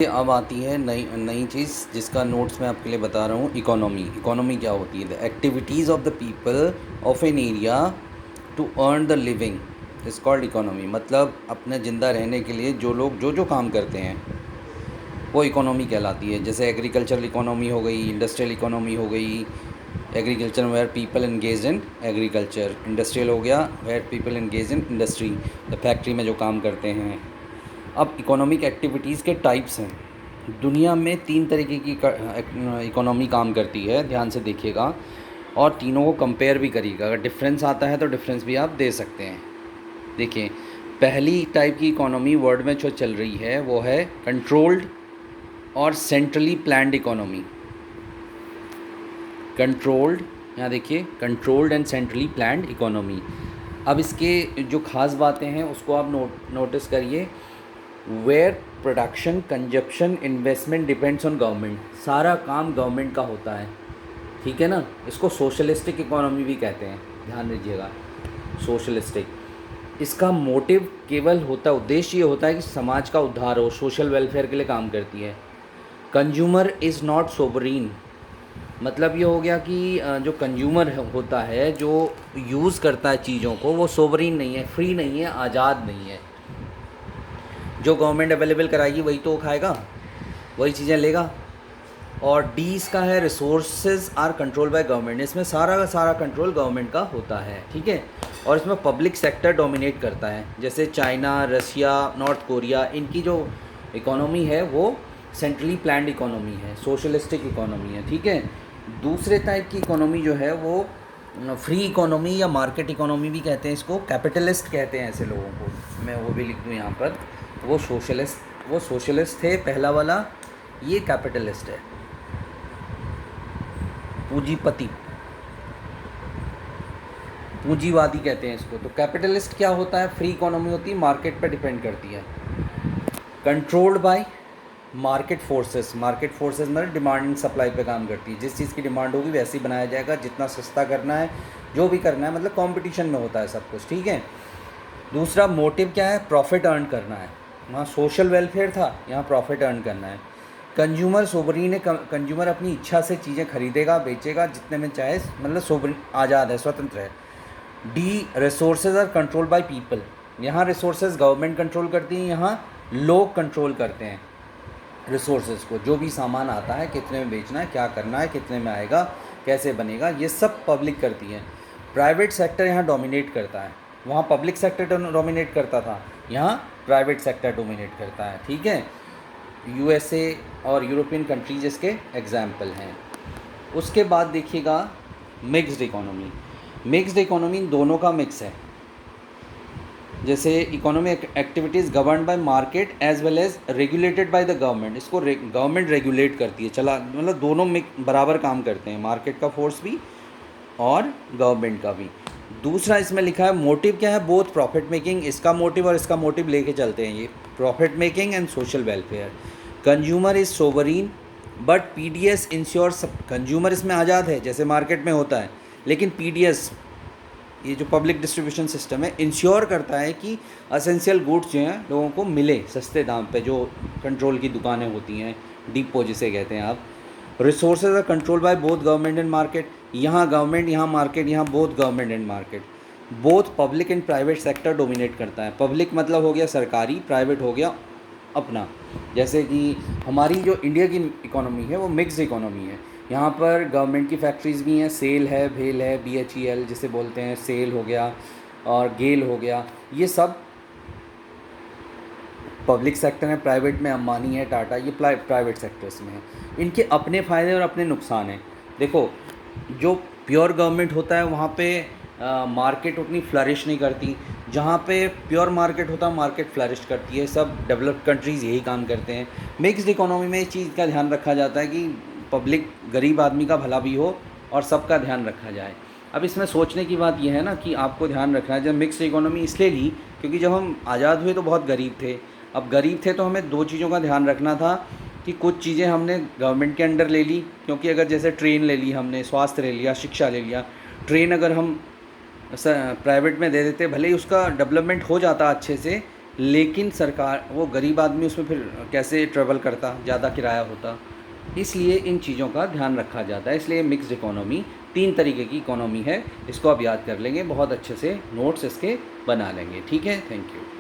अब आती है नई नई चीज़ जिसका नोट्स मैं आपके लिए बता रहा हूँ। इकोनॉमी क्या होती है? The activities of the people of an area to earn the living is called economy. मतलब अपने ज़िंदा रहने के लिए जो लोग जो जो काम करते हैं वो इकोनॉमी कहलाती है। जैसे एग्रीकल्चरल इकोनॉमी हो गई, इंडस्ट्रियल इकोनॉमी हो गई। Agriculture where people engage in agriculture, industrial हो गया where people engage in industry, the factory में जो काम करते हैं। अब इकोनॉमिक एक्टिविटीज़ के टाइप्स हैं। दुनिया में 3 तरीके की इकोनॉमी काम करती है, ध्यान से देखिएगा और तीनों को कंपेयर भी करिएगा। अगर डिफरेंस आता है तो डिफरेंस भी आप दे सकते हैं। देखिए, पहली टाइप की इकोनॉमी वर्ल्ड में जो चल रही है वो है कंट्रोल्ड और सेंट्रली प्लान्ड इकोनॉमी। कंट्रोल्ड, यहाँ देखिए, controlled and centrally planned economy. अब इसके जो ख़ास बातें हैं उसको आप नोटिस करिए। Where production, consumption, investment depends on government. सारा काम गवर्नमेंट का होता है, ठीक है ना। इसको सोशलिस्टिक इकोनॉमी भी कहते हैं, ध्यान दीजिएगा, सोशलिस्टिक। इसका मोटिव केवल होता, उद्देश्य ये होता है कि समाज का उद्धार हो, सोशल वेलफेयर के लिए काम करती है। Consumer is not sovereign. मतलब ये हो गया कि जो कंज्यूमर होता है, जो यूज़ करता है चीज़ों को, वो सोवरीन नहीं है, फ्री नहीं है, आज़ाद नहीं है। जो गवर्नमेंट अवेलेबल कराएगी वही तो खाएगा, वही चीज़ें लेगा। और डी इसका है resources are control by government. इसमें सारा का सारा कंट्रोल गवर्नमेंट का होता है, ठीक है। और इसमें पब्लिक सेक्टर डोमिनेट करता है। जैसे चाइना, रशिया, नॉर्थ कोरिया, इनकी जो इकोनॉमी है वो सेंट्रली प्लान्ड इकोनॉमी है, सोशलिस्टिक इकोनॉमी है, ठीक है। दूसरे टाइप की इकोनॉमी जो है वो फ्री इकोनॉमी या मार्केट इकोनॉमी भी कहते हैं इसको, कैपिटलिस्ट कहते हैं ऐसे लोगों को। मैं वो भी लिख दूँ यहाँ पर। वो सोशलिस्ट थे पहला वाला, ये कैपिटलिस्ट है, पूंजीपति, पूंजीवादी कहते हैं इसको। तो कैपिटलिस्ट क्या होता है? फ्री इकोनॉमी होती है, मार्केट पर डिपेंड करती है। Controlled by market forces. Market forces मतलब डिमांड एंड सप्लाई पे काम करती है। जिस चीज़ की डिमांड होगी वैसे ही बनाया जाएगा, जितना सस्ता करना है, जो भी करना है, मतलब कंपटीशन में होता है सब कुछ, ठीक है। दूसरा मोटिव क्या है? प्रॉफिट अर्न करना है। वहाँ सोशल वेलफेयर था, यहाँ प्रॉफिट अर्न करना है। कंज्यूमर सोवरीन है। कंज्यूमर अपनी इच्छा से चीज़ें खरीदेगा, बेचेगा जितने में चाहे, मतलब सोवरीन, आज़ाद है, स्वतंत्र है। The resources are control by people. यहाँ रिसोर्सेज गवर्नमेंट कंट्रोल करती है, यहाँ लोग कंट्रोल करते हैं रिसोर्सेज को। जो भी सामान आता है, कितने में बेचना है, क्या करना है, कितने में आएगा, कैसे बनेगा, ये सब पब्लिक करती है। प्राइवेट सेक्टर यहाँ डोमिनेट करता है। वहाँ पब्लिक सेक्टर डोमिनेट करता था, यहाँ प्राइवेट सेक्टर डोमिनेट करता है, ठीक है। यूएसए और यूरोपियन कंट्रीज इसके एग्जाम्पल हैं। उसके बाद देखिएगा मिक्स्ड इकोनॉमी। मिक्स्ड इकोनॉमी दोनों का मिक्स है। जैसे economic activities govern by market as well as regulated by the government. इसको गवर्नमेंट रेगुलेट करती है, चला, मतलब दोनों में बराबर काम करते हैं, मार्केट का फोर्स भी और गवर्नमेंट का भी। दूसरा इसमें लिखा है मोटिव क्या है? Both profit making. इसका मोटिव और इसका मोटिव लेके चलते हैं ये, profit making and social welfare. Consumer is sovereign but PDS ensures. Consumer इसमें आज़ाद है जैसे मार्केट में होता है, लेकिन पीडीएस, ये जो पब्लिक डिस्ट्रीब्यूशन सिस्टम है, इंश्योर करता है कि असेंशियल गुड्स जो हैं लोगों को मिले सस्ते दाम पे। जो कंट्रोल की दुकानें होती हैं, डिपो जिसे कहते हैं आप। Resources are control by both government and market. यहाँ गवर्नमेंट, यहाँ मार्केट, यहाँ both government and market. Both public and private sector dominate करता है। पब्लिक मतलब हो गया सरकारी, प्राइवेट हो गया अपना। जैसे कि हमारी जो इंडिया की इकोनॉमी है वो मिक्स्ड इकोनॉमी है। यहाँ पर गवर्नमेंट की फैक्ट्रीज़ भी हैं, सेल है, भेल है, BHEL जिसे बोलते हैं, सेल हो गया और गेल हो गया, ये सब पब्लिक सेक्टर है। प्राइवेट में अंबानी है, टाटा, ये प्राइवेट सेक्टर्स में है। इनके अपने फ़ायदे और अपने नुकसान हैं। देखो, जो प्योर गवर्नमेंट होता है वहाँ पे मार्केट उतनी फ्लरिश नहीं करती। जहाँ पे प्योर मार्केट होता है मार्केट फ्लरिश करती है। सब डेवलप्ड कंट्रीज़ यही काम करते हैं। मिक्स्ड इकोनॉमी में इस चीज़ का ध्यान रखा जाता है कि पब्लिक, गरीब आदमी का भला भी हो और सबका ध्यान रखा जाए। अब इसमें सोचने की बात यह है ना कि आपको ध्यान रखना है। जब मिक्स्ड इकोनॉमी इसलिए ली क्योंकि जब हम आज़ाद हुए तो बहुत गरीब थे। अब गरीब थे तो हमें दो चीज़ों का ध्यान रखना था कि कुछ चीज़ें हमने गवर्नमेंट के अंडर ले ली, क्योंकि अगर जैसे ट्रेन ले ली हमने, स्वास्थ्य ले लिया, शिक्षा ले लिया। ट्रेन अगर हम प्राइवेट में दे देते, भले ही उसका डेवलपमेंट हो जाता अच्छे से, लेकिन सरकार, वो गरीब आदमी उसमें फिर कैसे ट्रैवल करता, ज़्यादा किराया होता, इसलिए इन चीज़ों का ध्यान रखा जाता है। इसलिए मिक्स्ड इकोनॉमी 3 तरीके की इकोनॉमी है, इसको आप याद कर लेंगे, बहुत अच्छे से नोट्स इसके बना लेंगे। ठीक है, थैंक यू।